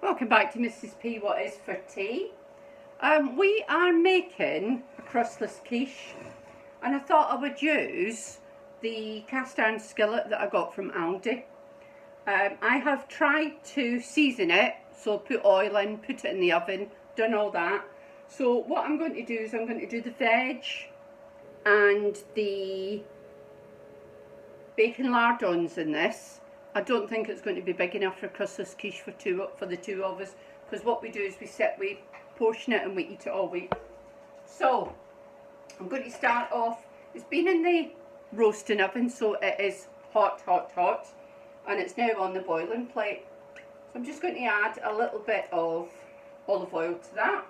Welcome back to Mrs. P. What is for tea? We are making a crustless quiche, and I thought I would use the cast iron skillet that I got from Aldi. I have tried to season it, so put oil in, put it in the oven, done all that. So what I'm going to do is I'm going to do the veg and the bacon lardons in this. I don't think it's going to be big enough for a crustless quiche for the two of us, because what we do is we portion it and we eat it all week. So I'm going to start off. It's been in the roasting oven, so it is hot, and it's now on the boiling plate. So I'm just going to add a little bit of olive oil to that.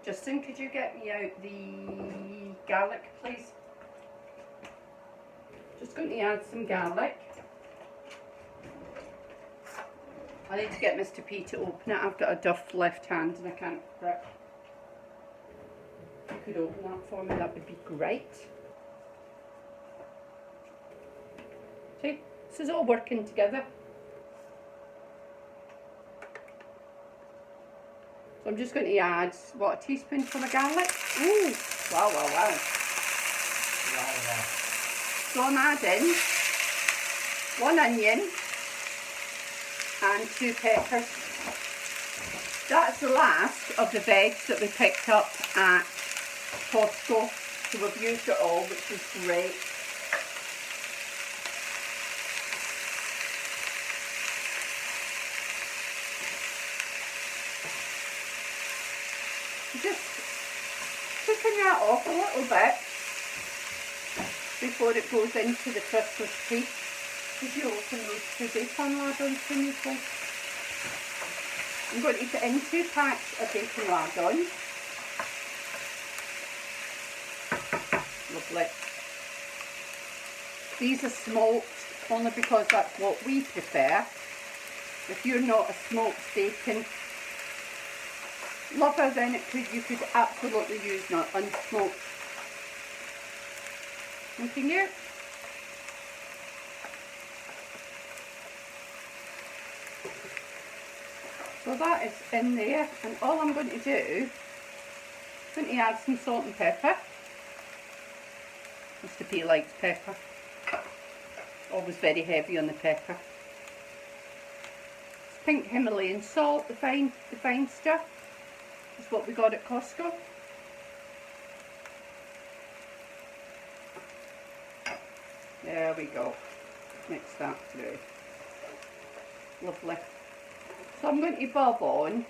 Justin, could you get me out the garlic, please? Just going to add some garlic. I need to get Mr. P to open it. I've got a duff left hand and I can't grip. If you could open that for me, that would be great. See, this is all working together. So I'm just going to add, what, a teaspoonful of garlic? Ooh, wow. So I'm adding 1 onion and 2 peppers. That's the last of the veg that we picked up at Cotswolds, so we've used it all, which is great. Just cooking that off a little bit before it goes into the crustless quiche. Could you open those 2 bacon lardons for me, please? I'm going to put in 2 packs of bacon lardons. Lovely. These are smoked only because that's what we prefer. If you're not a smoked bacon lover, then you could absolutely use not unsmoked. Thanking you. So that is in there, and all I'm going to do, I'm going to add some salt and pepper. Mr. P likes pepper. Always very heavy on the pepper. It's pink Himalayan salt, the fine stuff. It's what we got at Costco. There we go. Mix that through. Lovely. So I'm going to bob on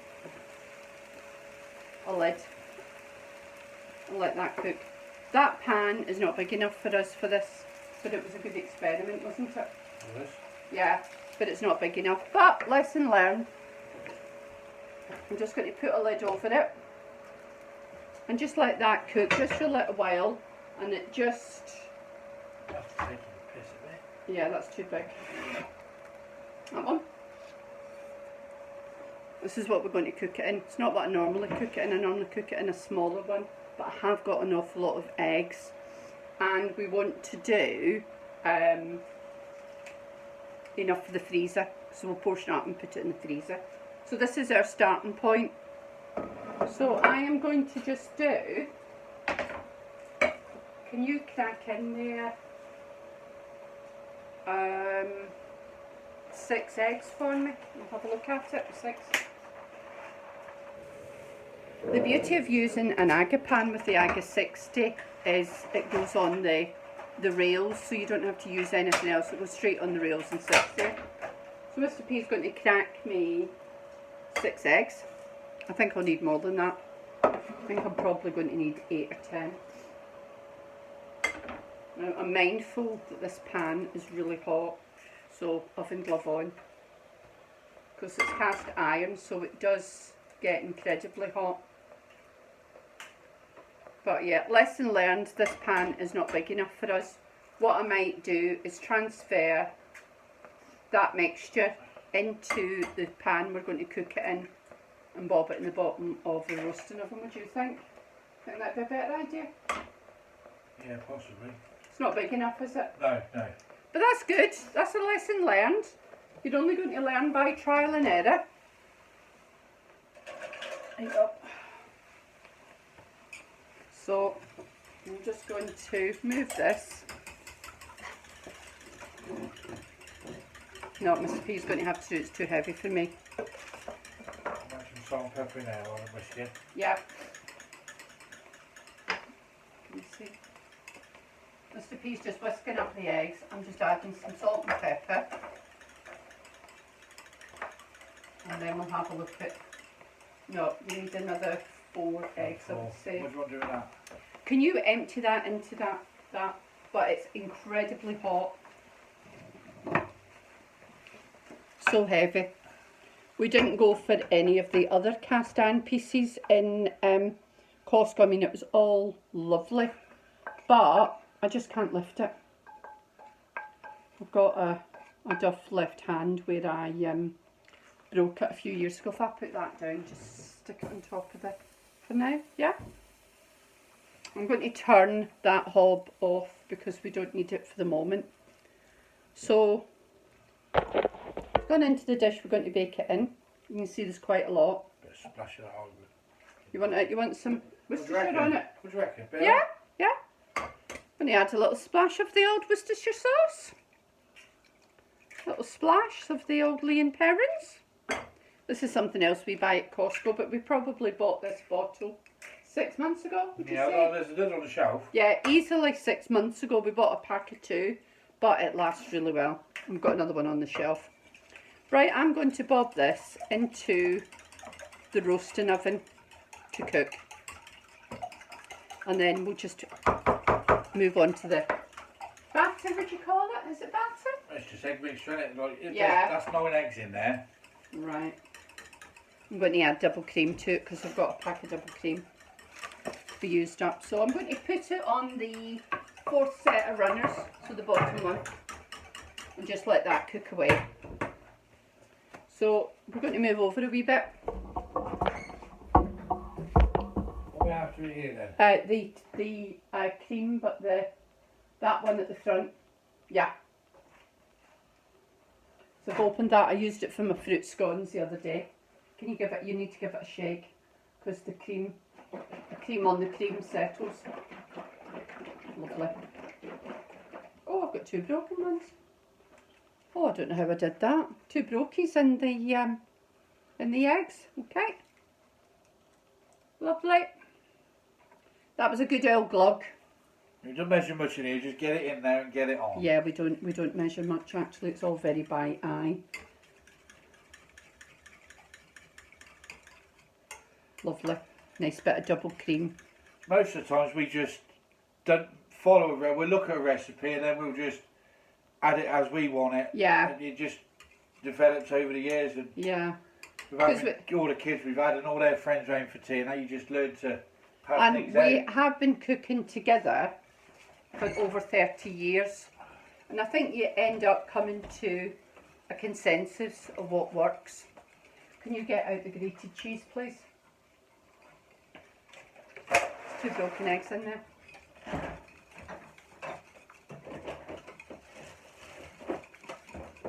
a lid and let that cook. That pan is not big enough for us for this, but it was a good experiment, wasn't it? It was. Yeah, but it's not big enough. But lesson learned. I'm just going to put a lid over it and just let that cook just for a little while, and it just... That's taking the piss a bit. Yeah, that's too big. That one. This is what we're going to cook it in. It's not what I normally cook it in. I normally cook it in a smaller one, but I have got an awful lot of eggs, and we want to do enough for the freezer, so we'll portion it up and put it in the freezer. So this is our starting point. So I am going to just do, can you crack in there 6 eggs for me? I'll have a look at it. 6. The beauty of using an AGA pan with the AGA60 is it goes on the rails, so you don't have to use anything else. It goes straight on the rails and sits there. So Mr. P is going to crack me 6 eggs. I think I'll need more than that. I think I'm probably going to need 8 or 10. Now I'm mindful that this pan is really hot, so oven glove on, because it's cast iron, so it does get incredibly hot. But yeah, lesson learned, this pan is not big enough for us. What I might do is transfer that mixture into the pan we're going to cook it in and bob it in the bottom of the roasting oven. What do you think? Think that'd be a better idea? Yeah, possibly. It's not big enough, is it? No. But that's good. That's a lesson learned. You're only going to learn by trial and error. Right up. So I'm just going to move this. No, Mr. P's going to have to do it, it's too heavy for me. Make some salt and pepper now on the biscuit. Yeah. Can you see? Mr. P's just whisking up the eggs. I'm just adding some salt and pepper. And then we'll have a look at... No, you need another 4 eggs, I would say. What do you want to do with that? Can you empty that into that? But it's incredibly hot. So heavy. We didn't go for any of the other cast iron pieces in Costco. I mean, it was all lovely, but I just can't lift it. I've got a duff left hand where I broke it a few years ago. If I put that down, just stick it on top of it for now, yeah? I'm going to turn that hob off because we don't need it for the moment. So, going into the dish we're going to bake it in. You can see there's quite a lot. Bit of splash of that oil. You want some Worcestershire on it? What do you reckon? Yeah, yeah. I'm going to add a little splash of the old Worcestershire sauce. A little splash of the old Lee and Perrins. This is something else we buy at Costco, but we probably bought this bottle 6 months ago, would you say? Well, there's a little on the shelf. Yeah, easily 6 months ago. We bought a pack of 2, but it lasts really well. We've got another one on the shelf. Right, I'm going to bob this into the roasting oven to cook. And then we'll just move on to the batter, would you call it? Is it batter? It's just egg mixture, isn't it? Like, Yeah. That's 9 eggs in there. Right. I'm going to add double cream to it because I've got a pack of double cream to be used up. So I'm going to put it on the 4th set of runners, so the bottom one, and just let that cook away. So we're going to move over a wee bit. What do we have to do here then? The cream, but that one at the front, yeah. So I've opened that. I used it for my fruit scones the other day. Can you give it? You need to give it a shake because the cream on the cream settles. Lovely. Oh, I've got 2 broken ones. Oh, I don't know how I did that. 2 brokies in the eggs. Okay. Lovely. That was a good old glug. You don't measure much in here, just get it in there and get it on. Yeah, we don't measure much actually. It's all very by eye. Lovely. Nice bit of double cream. Most of the times we just don't follow we'll look at a recipe and then we'll just add it as we want it. Yeah. And it just develops over the years. And yeah. we've had all the kids we've had and all their friends around for tea, and now you just learn to pass And things we out. have been cooking together for over 30 years. And I think you end up coming to a consensus of what works. Can you get out the grated cheese, please? There's 2 broken eggs in there.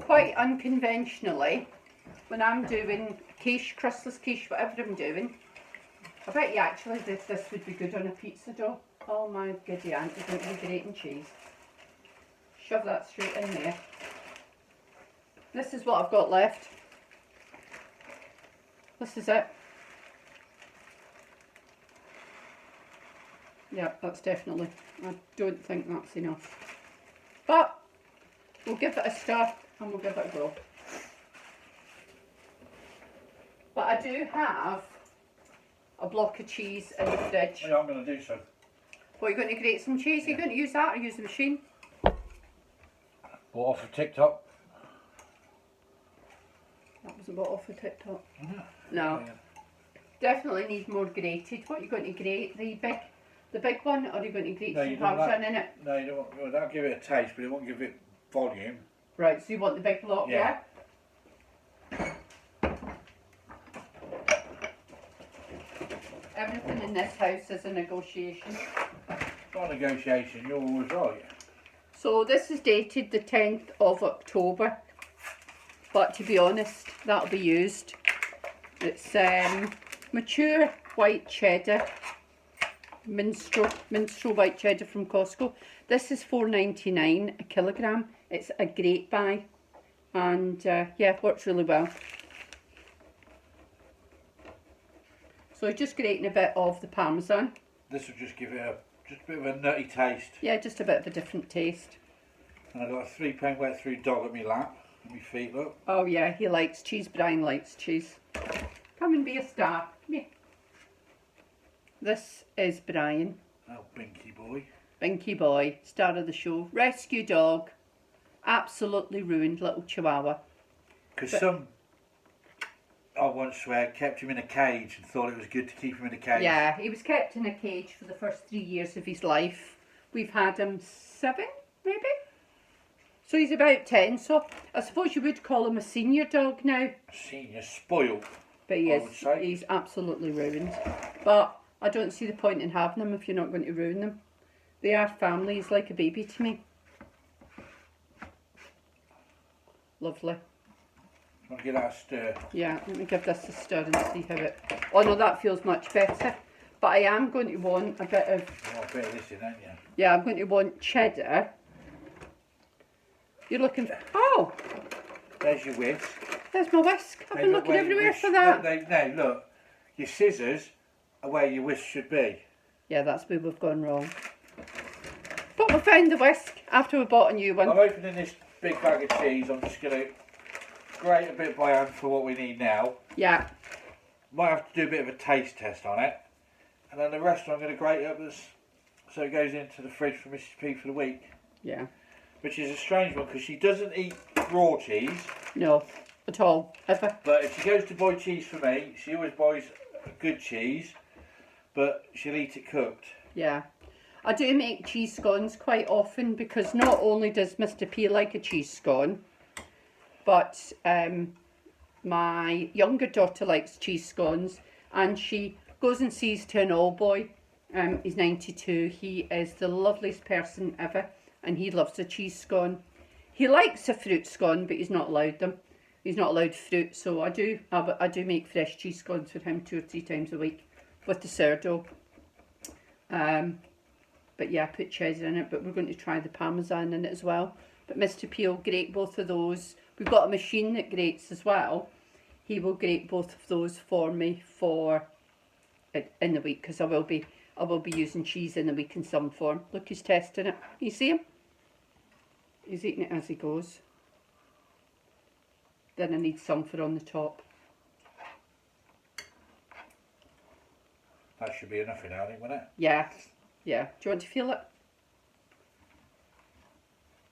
Quite unconventionally, when I'm doing quiche, crustless quiche, whatever I'm doing, I bet you actually this would be good on a pizza dough. Oh my giddy aunt, you're going to be grating cheese. Shove that straight in there. This is what I've got left. This is it. Yeah, that's definitely, I don't think that's enough. But we'll give it a stir and we'll give it a go. But I do have a block of cheese in the fridge. Yeah, I'm going to do so. What, are you going to grate some cheese? Are you going to use that or use the machine? Bought off of TikTok. That wasn't bought off of TikTok. Mm-hmm. No. Yeah. Definitely need more grated. What are you going to grate? The big one, or are you going to grate some don't parmesan in it? No, you don't want, well, that'll give it a taste, but it won't give it volume. Right, so you want the big block, yeah? Everything in this house is a negotiation. It's not a negotiation, you're always right. So this is dated the 10th of October, but to be honest, that'll be used. It's mature white cheddar, minstrel white cheddar from Costco. This is $4.99 a kilogram. It's a great buy, and yeah, works really well. So just grating a bit of the Parmesan. This will just give it just a bit of a nutty taste. Yeah, just a bit of a different taste. And I've got a £3 wet through dog at my lap. At my feet, look. Oh yeah, he likes cheese. Brian likes cheese. Come and be a star. Come here. This is Brian. Oh, Binky boy. Binky boy, star of the show. Rescue dog. Absolutely ruined little chihuahua. Because some, I once swear, kept him in a cage and thought it was good to keep him in a cage. Yeah, he was kept in a cage for the first 3 years of his life. We've had him 7, maybe? So he's about 10, so I suppose you would call him a senior dog now. Senior, spoiled. But he I is, would say. he's absolutely ruined. But I don't see the point in having them if you're not going to ruin them. They are family. He's like a baby to me. Lovely. Want to give that a stir? Yeah, let me give this a stir and see how it... Oh no, that feels much better. But I am going to want a bit of... You want a bit of this in, don't you? Yeah, I'm going to want cheddar. You're looking for... Oh! There's your whisk. There's my whisk. I've been looking everywhere for that. No, look. Your scissors are where your whisk should be. Yeah, that's where we've gone wrong. But we found the whisk after we bought a new one. I'm opening this big bag of cheese. I'm just going to grate a bit by hand for what we need now. Yeah. Might have to do a bit of a taste test on it. And then the rest I'm going to grate up so it goes into the fridge for Mrs. P for the week. Yeah. Which is a strange one because she doesn't eat raw cheese. No, at all, ever. But if she goes to buy cheese for me, she always buys a good cheese, but she'll eat it cooked. Yeah. I do make cheese scones quite often because not only does Mr. P like a cheese scone, but my younger daughter likes cheese scones, and she goes and sees to an old boy. He's 92. He is the loveliest person ever, and he loves a cheese scone. He likes a fruit scone, but he's not allowed them. He's not allowed fruit, so I do make fresh cheese scones for him 2 or 3 times a week with the sourdough. But yeah, I put cheddar in it, but we're going to try the Parmesan in it as well. But Mr. P will grate both of those. We've got a machine that grates as well. He will grate both of those for me in the week, because I will be using cheese in the week in some form. Look, he's testing it. You see him? He's eating it as he goes. Then I need some for on the top. That should be enough in there, won't it? Yeah, yeah. Do you want to feel it?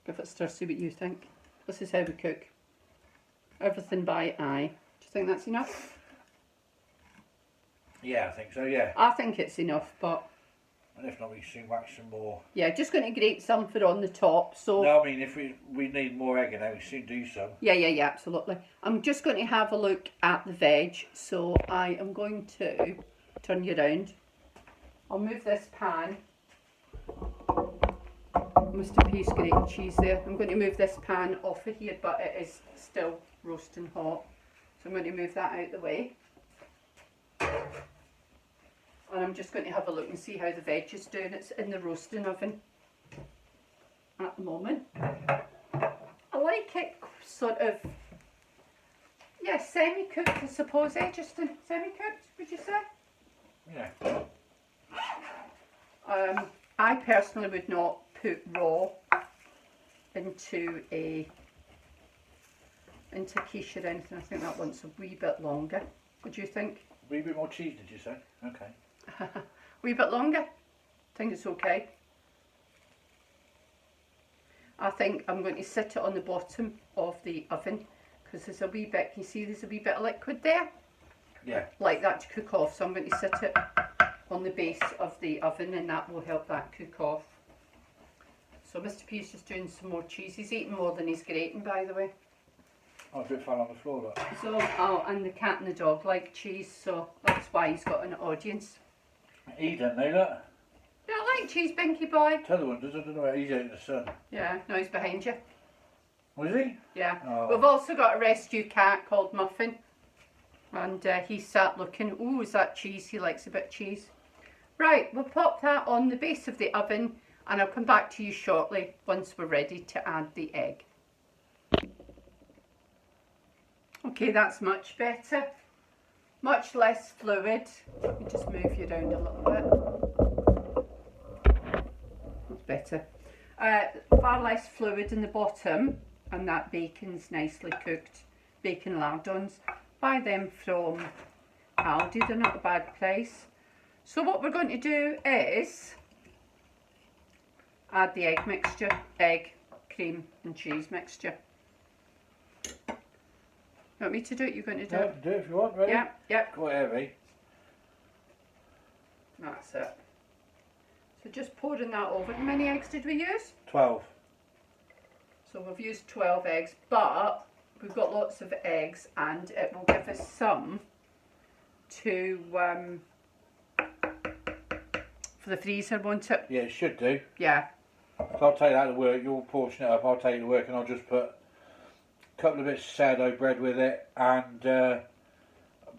Give it a stir, see what you think. This is how we cook. Everything by eye. Do you think that's enough? Yeah, I think so, yeah. I think it's enough, but... And if not, we can soon whack some more. Yeah, just going to grate some for on the top, so... No, I mean, if we need more egg in there, we soon do some. Yeah, absolutely. I'm just going to have a look at the veg, so I am going to turn you around. I'll move this pan. Mr. P's grating cheese there. I'm going to move this pan off of here, but it is still roasting hot. So I'm going to move that out of the way. And I'm just going to have a look and see how the veg is doing. It's in the roasting oven at the moment. I like it sort of, yeah, semi-cooked, I suppose, Justin? Semi-cooked, would you say? Yeah. I personally would not put raw into quiche or anything. I think that wants a wee bit longer. What do you think? A wee bit more cheese, did you say? Okay. A wee bit longer? I think it's okay. I think I'm going to sit it on the bottom of the oven because there's a wee bit, can you see there's a wee bit of liquid there? Yeah. Like that to cook off, so I'm going to sit it on the base of the oven and that will help that cook off. So Mr. P's just doing some more cheese. He's eating more than he's grating, by the way. Oh, a bit fell on the floor, look. So, oh, and the cat and the dog like cheese, so that's why he's got an audience. He don't know that. You don't like cheese, Binky boy? T'other one does, I don't know where he's out in the sun. Yeah, no, he's behind you. Was he? Yeah. Oh. We've also got a rescue cat called Muffin. And he sat looking. Oh, is that cheese? He likes a bit of cheese. Right, we'll pop that on the base of the oven and I'll come back to you shortly once we're ready to add the egg. Okay, that's much better. Much less fluid. Let me just move you around a little bit. That's better. Far less fluid in the bottom, and that bacon's nicely cooked. Bacon lardons. Buy them from Aldi, they're not a bad price. So what we're going to do is add the egg mixture, egg, cream and cheese mixture. You want me to do it? You're going to do it? Do it if you want, ready? Yeah, yeah. Quite heavy. That's it. So just pouring that over. How many eggs did we use? 12. So we've used 12 eggs, but we've got lots of eggs and it will give us some to for the freezer, won't it? Yeah, it should do. Yeah. So I'll take that to work, you'll portion it up, I'll take it to work and I'll just put a couple of bits of sourdough bread with it and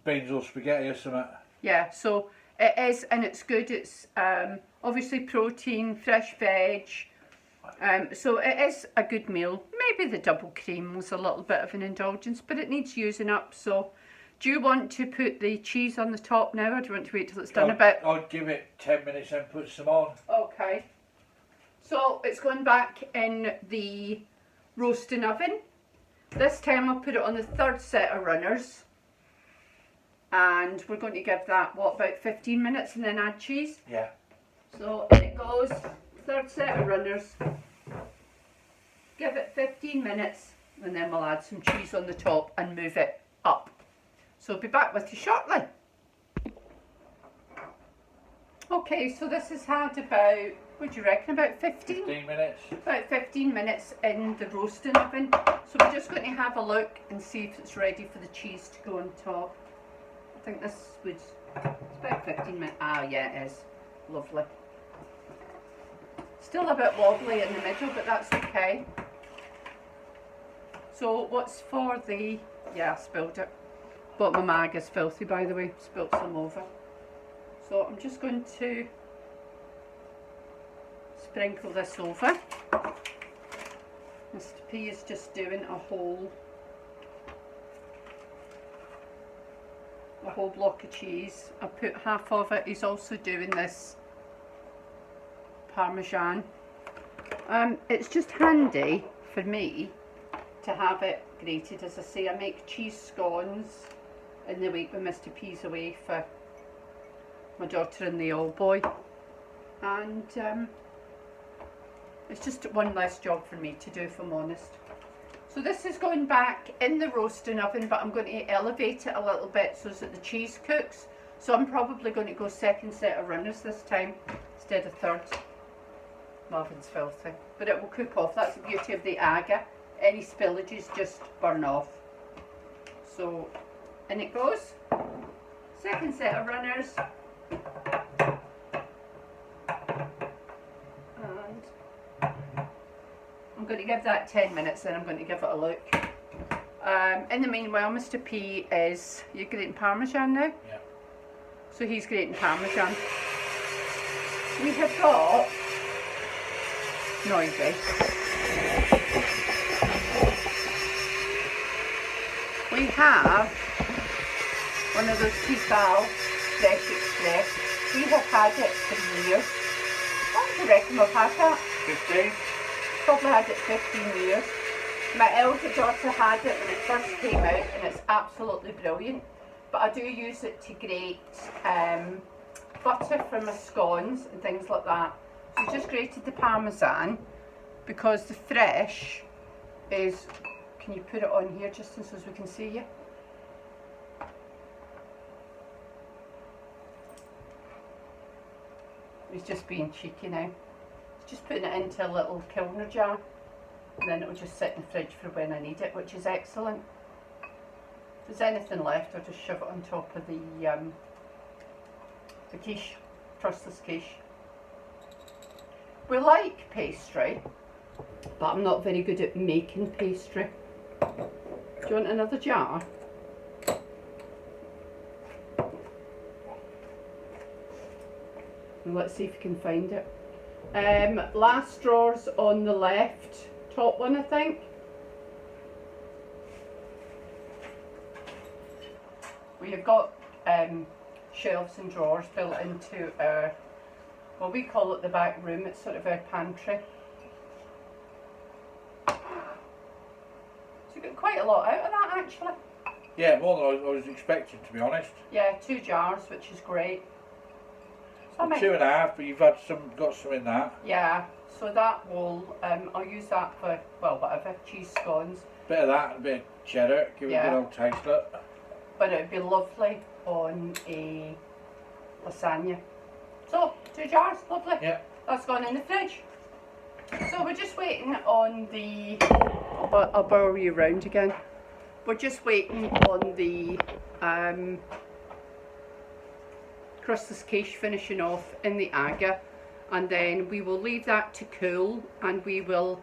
beans or spaghetti or something. Yeah, so it is, and it's good. It's obviously protein, fresh veg. So it is a good meal. Maybe the double cream was a little bit of an indulgence, but it needs using up. So do you want to put the cheese on the top now, or do you want to wait till it's done a bit? I'd give it 10 minutes and put some on. Okay. So it's going back in the roasting oven. This time I'll put it on the third set of runners. And we're going to give that, what, about 15 minutes and then add cheese? Yeah. So in it goes, third set of runners. Give it 15 minutes and then we'll add some cheese on the top and move it up. So I'll be back with you shortly. Okay, so this has had about, what do you reckon, about 15? 15 minutes. About 15 minutes in the roasting oven. So we're just going to have a look and see if it's ready for the cheese to go on top. I think this would, it's about 15 minutes. Ah, yeah, it is. Lovely. Still a bit wobbly in the middle, but that's okay. So what's for the, yeah, I spilled it. But my mag is filthy, by the way. Spilled some over. So I'm just going to sprinkle this over. Mr. P is just doing a whole block of cheese. I put half of it. He's also doing this Parmesan. It's just handy for me to have it grated. As I say, I make cheese scones in the week when Mr. P's away for my daughter and the old boy, and it's just one less job for me to do, if I'm honest. So this is going back in the roasting oven, but I'm going to elevate it a little bit so that the cheese cooks. So I'm probably going to go second set of runners this time instead of third. Marvin's filthy, but it will cook off. That's the beauty of the AGA. Any spillages just burn off. So in it goes. Second set of runners. I'm going to give that 10 minutes, then I'm going to give it a look. In the meanwhile, Mr. P is, you're grating Parmesan now? Yeah. So he's grating Parmesan. We have got, noisy. We have one of those Tefal Fresh Express. We have had it for years. What do you reckon we've had that? 15. Probably had it 15 years. My elder daughter had it when it first came out and it's absolutely brilliant. But I do use it to grate butter from my scones and things like that. So just grated the Parmesan because the fresh is, can you put it on here just so we can see you? He's just being cheeky now. Just putting it into a little Kilner jar and then it will just sit in the fridge for when I need it, which is excellent. If there's anything left, I'll just shove it on top of the quiche, Crustless quiche. We like pastry, but I'm not very good at making pastry. Do you want another jar? Let's see if you can find it. Last drawers on the left, top one I think. We have got shelves and drawers built into our, well, we call it the back room, it's sort of our pantry. So you get quite a lot out of that actually. Yeah, more than I was expecting, to be honest. Yeah, 2 jars, which is great. So Well, 2.5, but you've got some in that. Yeah, so that will, I'll use that for, well, whatever, cheese scones. Bit of that and a bit of cheddar, give it a good old taste, look. But it would be lovely on a lasagna. So, 2 jars, lovely. Yeah. That's gone in the fridge. So we're just waiting on the, I'll borrow you round again. We're just waiting on the Crustless quiche finishing off in the AGA, and then we will leave that to cool, and we will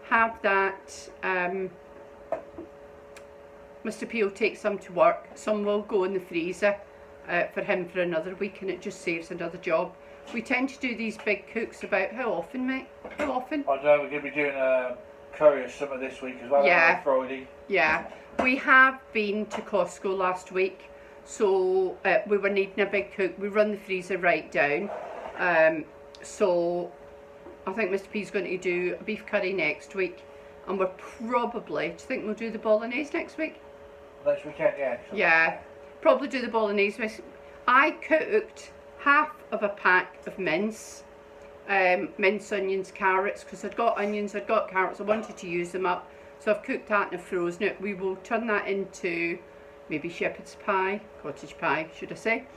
have that. Mr. P will take some to work, some will go in the freezer for him for another week, and it just saves another job. We tend to do these big cooks about how often, mate? How often? I know we're going to be doing a curry or something this week as well. Yeah. On Friday. Yeah. We have been to Costco last week, so we were needing a big cook. We run the freezer right down, so I think Mr. P's going to do a beef curry next week, and we're probably, do you think we'll do the bolognese next week? Next weekend, yeah. Yeah, probably do the bolognese. I cooked half of a pack of mince, onions, carrots, because I'd got onions, I'd got carrots, I wanted to use them up, so I've cooked that and I've frozen it. We will turn that into maybe shepherd's pie, cottage pie should I say,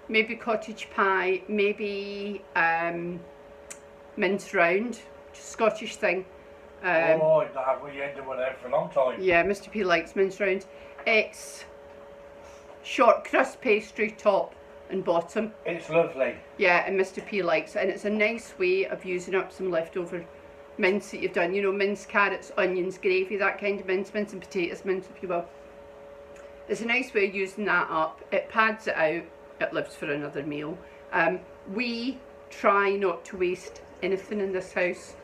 maybe cottage pie, maybe minced round, Scottish thing. Oh, we ended one there for a long time. Yeah, Mr. P likes minced round. It's short crust pastry top and bottom. It's lovely. Yeah, and Mr. P likes it, and it's a nice way of using up some leftover mince that you've done. You know, minced carrots, onions, gravy, that kind of mince and potatoes mince, if you will. It's a nice way of using that up. It pads it out. It lives for another meal. We try not to waste anything in this house.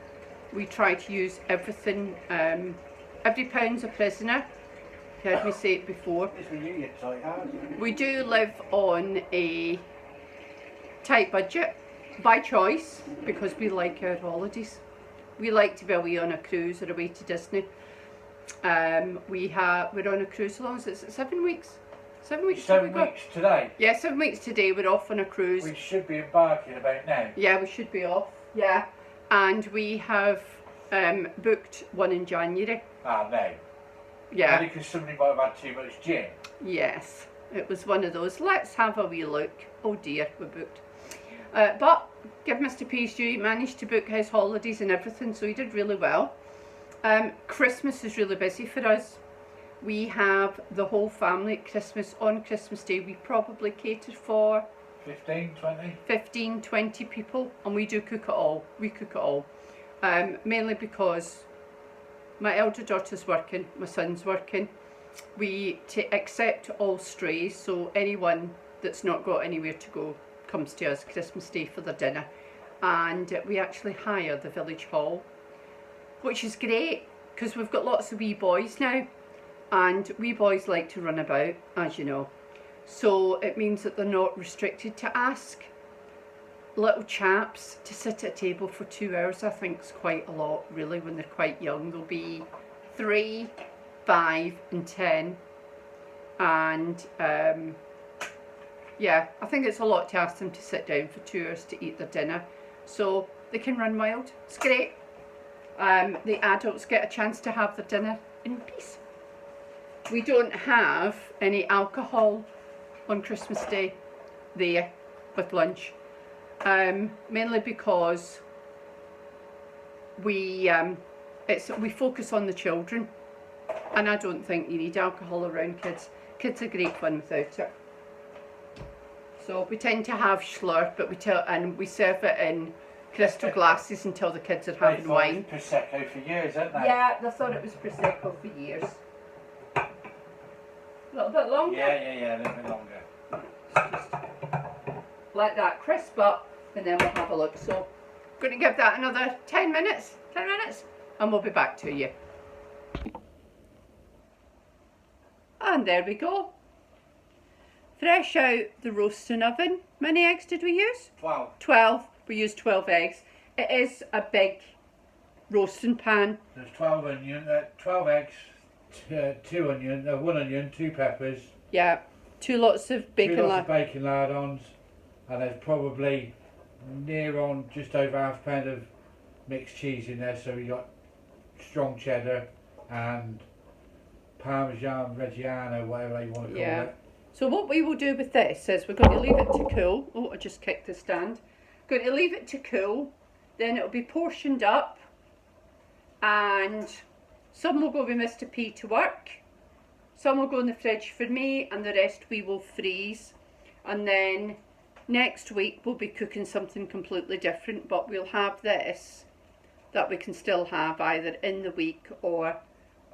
We try to use everything. Every pound's a prisoner. You heard me say it before. We do live on a tight budget by choice because we like our holidays. We like to be away on a cruise or away to Disney. We're on a cruise. How long is it? 7 weeks? 7 weeks. 7 weeks today. Yeah, 7 weeks today. We're off on a cruise. We should be embarking about now. Yeah, we should be off. Yeah, and we have booked one in January. Ah, no. Yeah. Only because somebody might have had too much gin. Yes, it was one of those. Let's have a wee look. Oh dear, we booked. But give Mr. P's due, he managed to book his holidays and everything, so he did really well. Christmas is really busy for us. We have the whole family at Christmas. On Christmas Day, we probably cater for 15, 20? 15, 20 people, and we do cook it all. We cook it all. Mainly because my elder daughter's working, my son's working. We accept all strays, so anyone that's not got anywhere to go comes to us Christmas Day for their dinner. And we actually hire the village hall, which is great because we've got lots of wee boys now, and wee boys like to run about, as you know. So it means that they're not restricted to ask. Little chaps to sit at a table for 2 hours, I think is quite a lot, really, when they're quite young. They'll be 3, 5 and 10. And yeah, I think it's a lot to ask them to sit down for 2 hours to eat their dinner. So they can run wild. It's great. The adults get a chance to have their dinner in peace. We don't have any alcohol on Christmas Day there with lunch. Mainly because we focus on the children, and I don't think you need alcohol around kids. Kids are great fun without it. So we tend to have Schlur, but we serve it in crystal glasses until the kids are having wine. Prosecco for years, haven't they? Yeah, they thought it was Prosecco for years. A little bit longer? Yeah, a little bit longer. Just let that crisp up. and then we'll have a look. So I'm going to give that another 10 minutes, and we'll be back to you. And there we go. Fresh out the roasting oven. How many eggs did we use? 12. 12. We used 12 eggs. It is a big roasting pan. There's 12 eggs, 2 onion, 1 onion, 2 peppers. Yeah, 2 lots of bacon. 2 lots of bacon lardons, and there's probably near on just over half a pound of mixed cheese in there. So we got strong cheddar and Parmesan Reggiano, whatever you want to call it. So what we will do with this is we're going to leave it to cool. Oh, I just kicked the stand. Going to leave it to cool. Then it'll be portioned up, and some will go with Mr. P to work. Some will go in the fridge for me, and the rest we will freeze. And then next week we'll be cooking something completely different, but we'll have this that we can still have either in the week or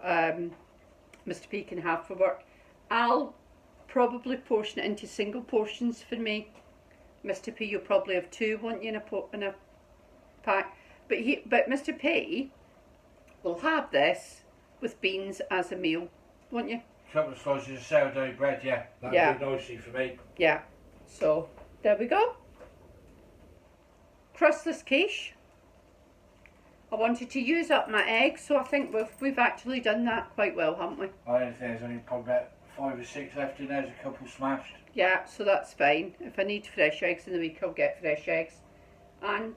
Mr. P can have for work. I'll probably portion it into single portions for me. Mr. P, you'll probably have 2, won't you, in a pack? But Mr. P will have this with beans as a meal, won't you? A couple of slices of sourdough bread, yeah. That'll do nicely for me. Yeah. So there we go. Crustless quiche. I wanted to use up my eggs, so I think we've actually done that quite well, haven't we? I think there's only probably about 5 or 6 left in there. There's a couple smashed. Yeah, so that's fine. If I need fresh eggs in the week, I'll get fresh eggs. And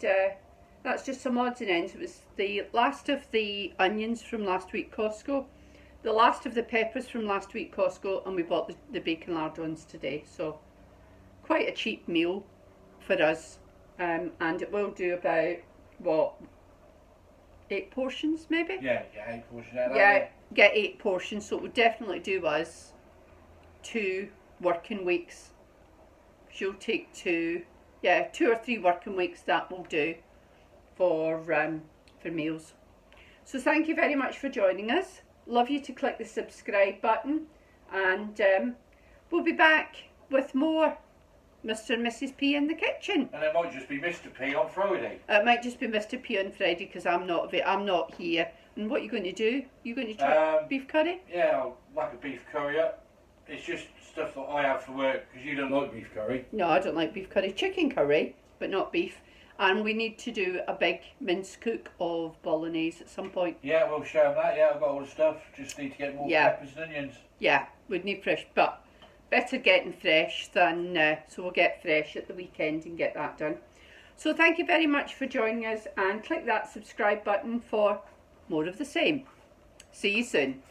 that's just some odds and ends. It was the last of the onions from last week Costco, the last of the peppers from last week Costco, and we bought the bacon lardons today. So quite a cheap meal for us. And it will do about, what, 8 portions maybe? Yeah, 8 portions out of Yeah, that. get 8 portions, so it would definitely do us 2 working weeks. She'll take 2 or 3 working weeks, that will do for meals. So thank you very much for joining us. Love you to click the subscribe button, and we'll be back with more Mr. and Mrs. P in the kitchen. And it might just be Mr. P on Friday. It might just be Mr. P on Friday because I'm not here. And what are you going to do? You going to try beef curry? Yeah, I'll whack a beef curry up. It's just stuff that I have for work because you don't like beef curry. No, I don't like beef curry. Chicken curry, but not beef. And we need to do a big mince cook of bolognese at some point. Yeah, we'll show them that. Yeah, I've got all the stuff. Just need to get more peppers and onions. Yeah, we'd need fresh, but better getting fresh than... so we'll get fresh at the weekend and get that done. So thank you very much for joining us, and click that subscribe button for more of the same. See you soon.